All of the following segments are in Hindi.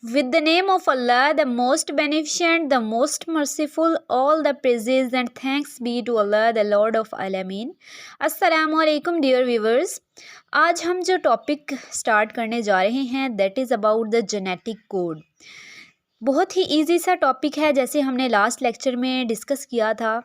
With the name of Allah, the most beneficent, the most merciful, all the praises and thanks be to Allah, the Lord of Alameen. Assalamu alaikum dear viewers. आज हम जो टॉपिक स्टार्ट करने जा रहे हैं that is about the genetic code. बहुत ही इजी सा टॉपिक है, जैसे हमने लास्ट लेक्चर में डिस्कस किया था।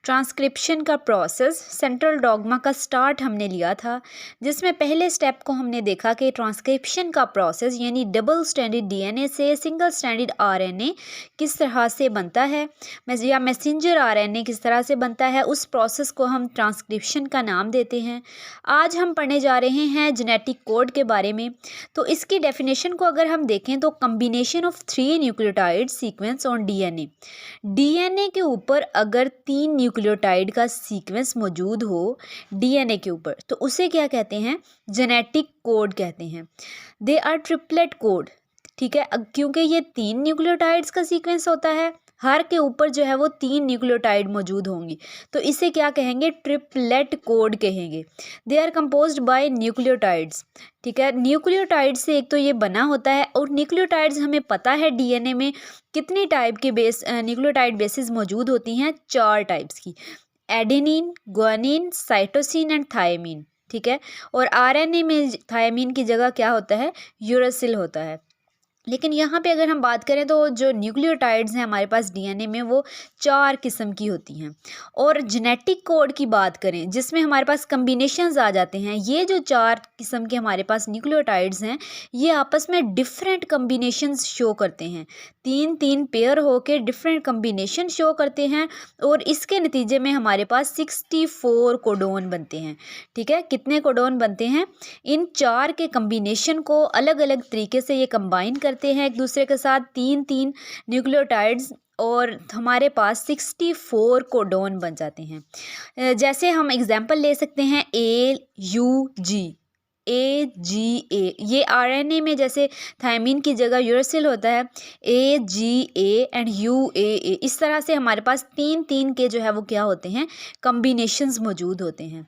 ट्रांसक्रिप्शन का प्रोसेस, सेंट्रल डॉग्मा का स्टार्ट हमने लिया था, जिसमें पहले स्टेप को हमने देखा कि ट्रांसक्रिप्शन का प्रोसेस यानी डबल स्ट्रैंडेड डीएनए से सिंगल स्ट्रैंडेड आरएनए किस तरह से बनता है, या मैसेंजर आरएनए किस तरह से बनता है, उस प्रोसेस को हम ट्रांसक्रिप्शन का नाम देते हैं। आज हम पढ़ने जा रहे हैं जेनेटिक कोड के बारे में। तो इसकी डेफिनेशन को अगर हम देखें तो combination of 3 nucleotide sequence on DNA. DNA के ऊपर अगर 3 न्यूक्लियोटाइड का सीक्वेंस मौजूद हो डीएनए के ऊपर, तो उसे क्या कहते हैं? जेनेटिक कोड कहते हैं। दे आर ट्रिपलेट कोड, ठीक है, क्योंकि ये 3 न्यूक्लियोटाइड्स का सीक्वेंस होता है, हर के ऊपर जो है वो 3 न्यूक्लियोटाइड मौजूद होंगी, तो इसे क्या कहेंगे? ट्रिपलेट कोड कहेंगे। They are composed by nucleotides, ठीक है। न्यूक्लियोटाइड से एक तो ये बना होता है, और न्यूक्लियोटाइड्स हमें पता है डीएनए में कितनी टाइप के न्यूक्लियोटाइड बेसिस मौजूद होती हैं? 4 टाइप्स की, adenine, guanine, cytosine and thymine, ठीक है। और आरएनए में थायमिन की जगह क्या होता है? यूरासिल होता है। लेकिन यहाँ पे अगर हम बात करें तो जो न्यूक्लियोटाइड्स हैं हमारे पास डीएनए में वो 4 किस्म की होती हैं। और जेनेटिक कोड की बात करें जिसमें हमारे पास कम्बिनेशंस आ जाते हैं, ये जो 4 किस्म के हमारे पास न्यूक्लियोटाइड्स हैं ये आपस में डिफरेंट कम्बिनेशंस शो करते हैं, 3 पेयर होकर डिफरेंट कम्बिनेशन शो करते हैं, और इसके नतीजे में हमारे पास 64 कोडोन बनते हैं, ठीक है। कितने कोडोन बनते हैं? इन 4 के कम्बिनेशन को अलग अलग तरीके से ये कंबाइन करते हैं एक दूसरे के साथ, 3 न्यूक्लियोटाइड्स, और हमारे पास 64 कोडोन बन जाते हैं। जैसे हम एग्जांपल ले सकते हैं AUG, ये आरएनए में जैसे थायमिन की जगह यूरासिल होता है, AGA एंड UAA, इस तरह से हमारे पास 3 के जो है वो क्या होते हैं? कम्बिनेशंस मौजूद होते हैं।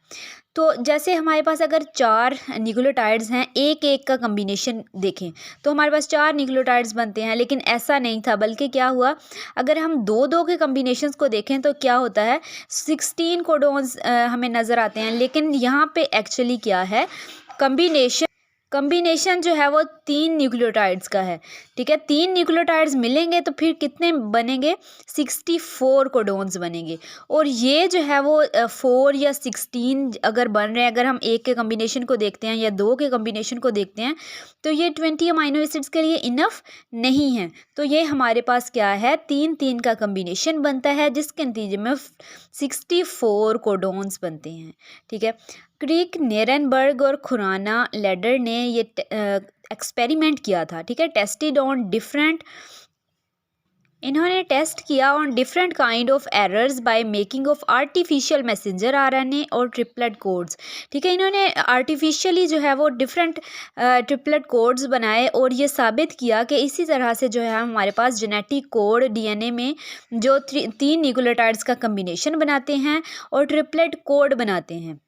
तो जैसे हमारे पास अगर 4 न्यूक्लियोटाइड्स हैं, एक का कम्बिनेशन देखें तो हमारे पास 4 न्यूक्लियोटाइड्स बनते हैं, लेकिन ऐसा नहीं था, बल्कि क्या हुआ, अगर हम 2 के कम्बिनेशंस को देखें तो क्या होता है? 16 कोडोन्स हमें नज़र आते हैं। लेकिन यहाँ पे एक्चुअली क्या है? कम्बिनेशन जो है वो 3 न्यूक्लियोटाइड्स का है, ठीक है। 3 न्यूक्लियोटाइड्स मिलेंगे तो फिर कितने बनेंगे? 64 कोडोन्स बनेंगे। और ये जो है वो 4 या 16 अगर बन रहे हैं, अगर हम एक के कम्बिनेशन को देखते हैं या 2 के कम्बिनेशन को देखते हैं, तो ये 20 अमाइनो एसिड्स के लिए इनफ नहीं है। तो ये हमारे पास क्या है? 3 का कम्बिनेशन बनता है, जिसके नतीजे में 64 कोडोन्स बनते हैं, ठीक है। क्रिक, नेरेनबर्ग और खुराना लेडर ने ये एक्सपेरिमेंट किया था, ठीक है। इन्होंने टेस्ट किया on different kind of errors by making of artificial messenger RNA और ट्रिपलेट कोड्स, ठीक है। इन्होंने आर्टिफिशियली जो है वो डिफरेंट ट्रिपलेट कोड्स बनाए, और ये साबित किया कि इसी तरह से जो है हमारे पास जेनेटिक कोड डीएनए में जो 3 न्यूक्लियोटाइड्स का कम्बिनेशन बनाते हैं और ट्रिपलेट कोड बनाते हैं।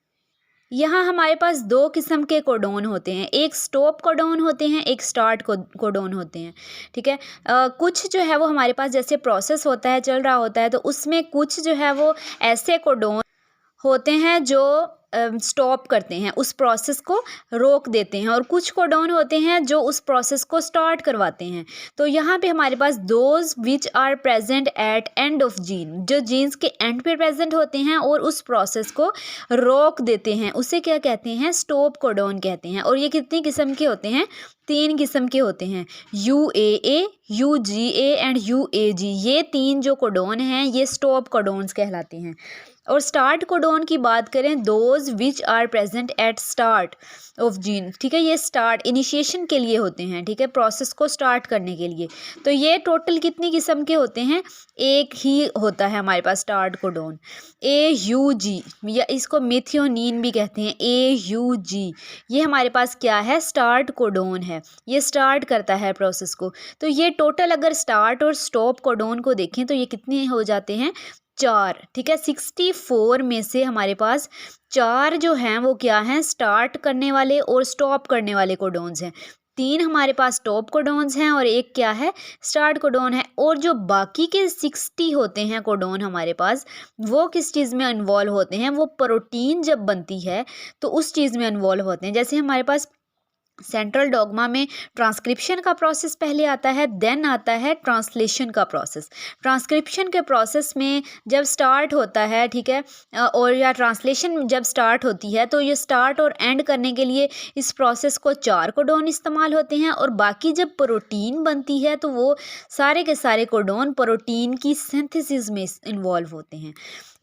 यहाँ हमारे पास 2 किस्म के कोडोन होते हैं, एक स्टॉप कोडोन होते हैं, एक स्टार्ट कोडोन होते हैं, ठीक है। कुछ जो है वो हमारे पास जैसे प्रोसेस होता है, चल रहा होता है, तो उसमें कुछ जो है वो ऐसे कोडोन होते हैं जो स्टॉप करते हैं, उस प्रोसेस को रोक देते हैं, और कुछ कोडोन होते हैं जो उस प्रोसेस को स्टार्ट करवाते हैं। तो यहाँ पे हमारे पास those which are present at end of gene, जो जीन्स के एंड पे प्रेजेंट होते हैं और उस प्रोसेस को रोक देते हैं, उसे क्या कहते हैं? स्टॉप कोडोन कहते हैं। और ये कितनी किस्म के होते हैं? 3 किस्म के होते हैं, UAA, UGA एंड UAG। ये 3 जो कोडोन हैं ये स्टॉप कोडोन्स कहलाते हैं। और स्टार्ट कोडोन की बात करें, those which are present at start of gene, ठीक है। ये स्टार्ट इनिशिएशन के लिए होते हैं, ठीक है, प्रोसेस को स्टार्ट करने के लिए। तो ये टोटल कितनी किस्म के होते हैं? एक ही होता है हमारे पास स्टार्ट कोडोन, AUG, या इसको मेथियोनिन भी कहते हैं, AUG। ये हमारे पास क्या है? स्टार्ट कोडोन है, ये स्टार्ट करता है प्रोसेस को। तो ये टोटल अगर स्टार्ट और स्टॉप कोडोन को देखें तो ये कितने हो जाते हैं? 4, ठीक है। 64 में से हमारे पास 4 जो हैं वो क्या हैं? स्टार्ट करने वाले और स्टॉप करने वाले कोडोन्स हैं। 3 हमारे पास टॉप कोडॉन्स हैं और एक क्या है, स्टार्ट कोडॉन है। और जो बाकी के 60 होते हैं कोडॉन हमारे पास, वो किस चीज़ में इन्वॉल्व होते हैं, वो प्रोटीन जब बनती है तो उस चीज़ में इन्वॉल्व होते हैं। जैसे हमारे पास सेंट्रल डॉग्मा में ट्रांसक्रिप्शन का प्रोसेस पहले आता है, देन आता है ट्रांसलेशन का प्रोसेस। ट्रांसक्रिप्शन के प्रोसेस में जब स्टार्ट होता है, ठीक है, और या ट्रांसलेशन जब स्टार्ट होती है, तो ये स्टार्ट और एंड करने के लिए इस प्रोसेस को 4 कोडॉन इस्तेमाल होते हैं। और बाकी जब प्रोटीन बनती है तो वो सारे के सारे कोडॉन प्रोटीन की सिंथेसिस में इन्वॉल्व होते हैं।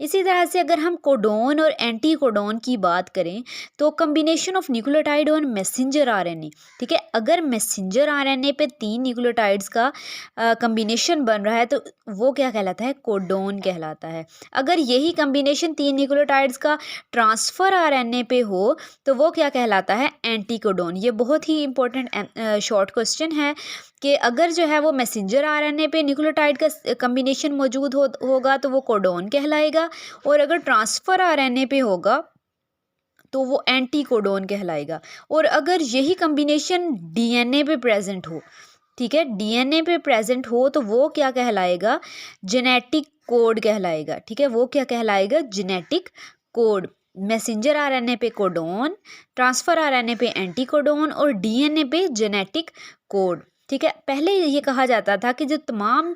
इसी तरह से अगर हम कोडॉन और एंटी कोडॉन की बात करें तो कम्बिनेशन ऑफ न्यूक्लियोटाइड और मैसेंजर आरएनए, ठीक है, अगर मैसेंजर आरएनए पे 3 न्यूक्लियोटाइड्स का कम्बिनेशन बन रहा है तो वो क्या कहलाता है, कोडॉन कहलाता है। अगर यही कम्बिनेशन 3 न्यूक्लियोटाइड्स का ट्रांसफ़र आरएनए पे हो तो वो क्या कहलाता है, एंटी कोडॉन। ये बहुत ही इंपॉर्टेंट शॉर्ट क्वेश्चन है कि अगर जो है वो मैसेंजर आरएनए पे न्यूक्लियोटाइड का कम्बिनेशन मौजूद होगा तो वो कोडॉन कहलाएगा, और अगर ट्रांसफ़र आरएनए पे होगा तो वो एंटी कोडॉन कहलाएगा। और अगर यही कम्बिनेशन डीएनए पे प्रेजेंट हो, ठीक है, डीएनए पे प्रेजेंट हो तो वो क्या कहलाएगा, जेनेटिक कोड कहलाएगा। ठीक है, वो क्या कहलाएगा, जेनेटिक कोड। मैसेंजर आरएनए पे कोडॉन, ट्रांसफ़र आरएनए पे एंटी कोडॉन और डीएनए पे जेनेटिक कोड। ठीक है, पहले ये कहा जाता था कि जो तमाम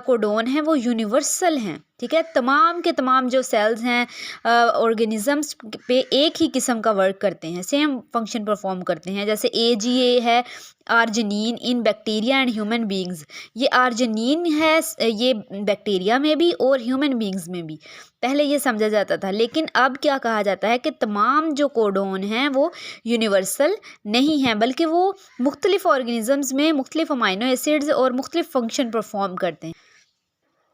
कोडॉन हैं वो यूनिवर्सल हैं। ठीक है, तमाम के तमाम जो सेल्स हैं ऑर्गेनिजम्स पे एक ही किस्म का वर्क करते हैं, सेम फंक्शन परफॉर्म करते हैं। जैसे AGA है arginine in bacteria and human beings, ये आर्जिनिन है ये बैक्टीरिया में भी और ह्यूमन बींग्स में भी, पहले ये समझा जाता था। लेकिन अब क्या कहा जाता है कि तमाम जो कोडॉन हैं वो यूनिवर्सल नहीं हैं, बल्कि वो मुख्तलिफ ऑर्गेनिजम्स में मुख्तलिफ अमाइनो एसिड्स और मुख्तलिफ फंक्शन परफॉर्म करते हैं।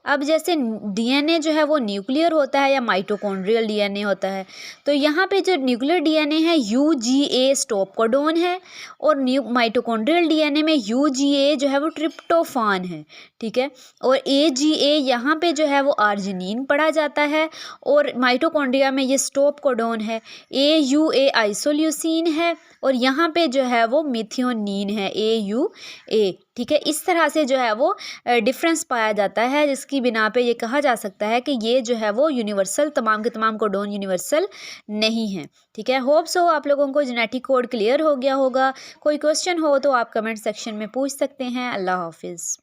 अब जैसे डीएनए जो है वो न्यूक्लियर होता है या माइटोकॉन्ड्रियल डीएनए होता है, तो यहाँ पे जो न्यूक्लियर डीएनए है UGA स्टॉप कोडॉन है, और माइटोकॉन्ड्रियल डीएनए में UGA जो है वो ट्रिप्टोफान है। ठीक है, और AGA यहाँ पे जो है वो आर्जिनिन पढ़ा जाता है, और माइटोकॉन्ड्रिया में ये स्टॉप कोडॉन है। AUA आइसोल्यूसिन है, और यहाँ पे जो है वो मिथियोनिन है, AUA। ठीक है, इस तरह से जो है वो डिफरेंस पाया जाता है, जिसकी बिना पे ये कहा जा सकता है कि ये जो है वो यूनिवर्सल, तमाम के तमाम कोडॉन यूनिवर्सल नहीं है। ठीक है, होप सो आप लोगों को जेनेटिक कोड क्लियर हो गया होगा। कोई क्वेश्चन हो तो आप कमेंट सेक्शन में पूछ सकते हैं। अल्लाह हाफिज़।